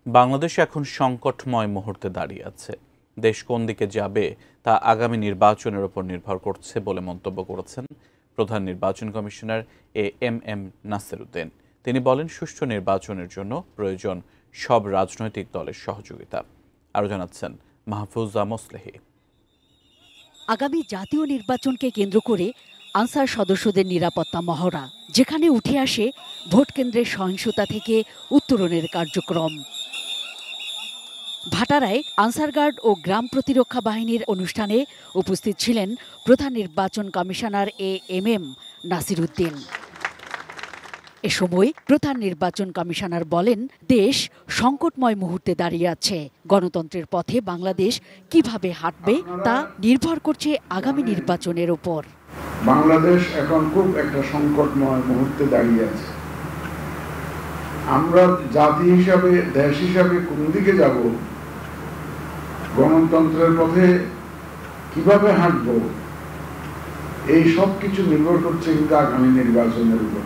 বাংলাদেশ এখন সংকটময় মুহূর্তে দাঁড়িয়ে আছে। দেশ কোন দিকে যাবে তা আগামী নির্বাচনের উপর নির্ভর করছে বলে মন্তব্য করেছেন প্রধান নির্বাচন কমিশনার এম নাসির উদ্দিন। তিনি বলেন, সুষ্ঠু নির্বাচনের জন্য প্রয়োজন সব রাজনৈতিক দলের সহযোগিতা। আরও জানাচ্ছেন মাহফুজা মোসলেহি। আগামী জাতীয় নির্বাচনকে কেন্দ্র করে আনসার সদস্যদের নিরাপত্তা মহড়া, যেখানে উঠে আসে ভোট কেন্দ্রের সহিংসতা থেকে উত্তরণের কার্যক্রম। ভাটারায় আনসার গার্ড ও গ্রাম প্রতিরক্ষা বাহিনীর অনুষ্ঠানে উপস্থিত ছিলেন প্রধান নির্বাচন কমিশনার এম নাসির উদ্দিন। এ সময় প্রধান নির্বাচন কমিশনার বলেন, দেশ সংকটময় মুহূর্তে দাঁড়িয়ে আছে। গণতন্ত্রের পথে বাংলাদেশ কিভাবে হাঁটবে তা নির্ভর করছে আগামী নির্বাচনের উপর। বাংলাদেশ এখন খুব একটা সংকটময় মুহূর্তে দাঁড়িয়ে আছে। আমরা জাতি হিসাবে, দেশ হিসাবে কোন দিকে যাব, গণতন্ত্রের পথে কিভাবে হাঁটব, এই সব কিছু নির্ভর করছে কিন্তু আগামী নির্বাচনের উপর।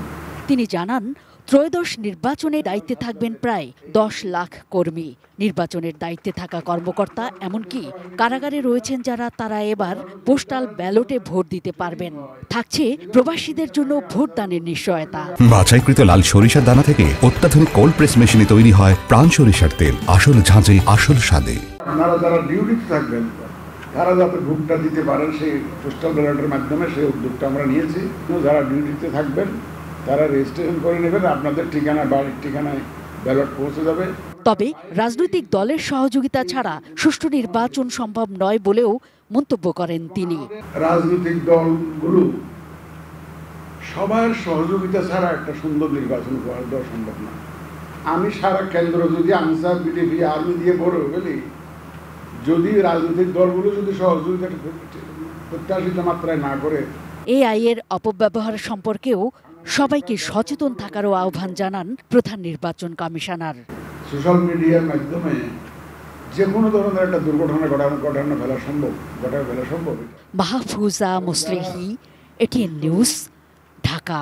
তিনি জানান, ত্রয়োদশ নির্বাচনে দায়িত্বে থাকবেন প্রায় 10 লাখ কর্মী। নির্বাচনের দায়িত্বে থাকা কর্মকর্তা, এমনকি কারাগারে রয়েছেন যারা, তারা এবার পোস্টাল ব্যালটে ভোট দিতে পারবেন। থাকছে প্রবাসীদের জন্য ভোটদানের নিশ্চয়তা। বাছাইকৃত লাল সরিষার দানা থেকে অত্যাধুনিক কোল্ড প্রেস মেশিনে তৈরি হয় প্রাণ সরিষার তেল, আসল ঝাঁঝে আসল স্বাদে। আপনারা যারা ডিউটিতে থাকবেন তারা যাতে ভোটটা দিতে পারেন, সেই পোস্টাল ব্যালটের মাধ্যমে সেই উদ্যোগটা আমরা নিয়েছি। যারা ডিউটিতে থাকবেন তারা রেজিস্ট্রেশন করে নেবেন, আপনাদের ঠিকানা, বাড়ির ঠিকানায় ব্যালট পৌঁছে যাবে। তবে রাজনৈতিক দলের সহযোগিতা ছাড়া সুষ্ঠু নির্বাচন সম্ভব নয় বলেও মন্তব্য করেন তিনি। রাজনৈতিক দলগুলো সবার সহযোগিতা ছাড়া একটা সুন্দর নির্বাচন করা দেওয়া সম্ভব না। আমি সারা কেন্দ্র যদি আনসার, বিডিপি, আর্মি দিয়ে ভরে ফেলি, যদি রাজনৈতিক দলগুলো যদি সহযোগিতা প্রত্যাশিত মাত্রায় না করে। AI এর অপব্যবহার সম্পর্কেও সবাইকে সচেতন থাকারও আহ্বান জানান প্রধান নির্বাচন কমিশনার। সোশ্যাল মিডিয়ার মাধ্যমে যে কোনো ধরনের একটা দুর্ঘটনা ঘটানো ফেলা সম্ভব। Mahfuza Moslehi, ATN news, Dhaka.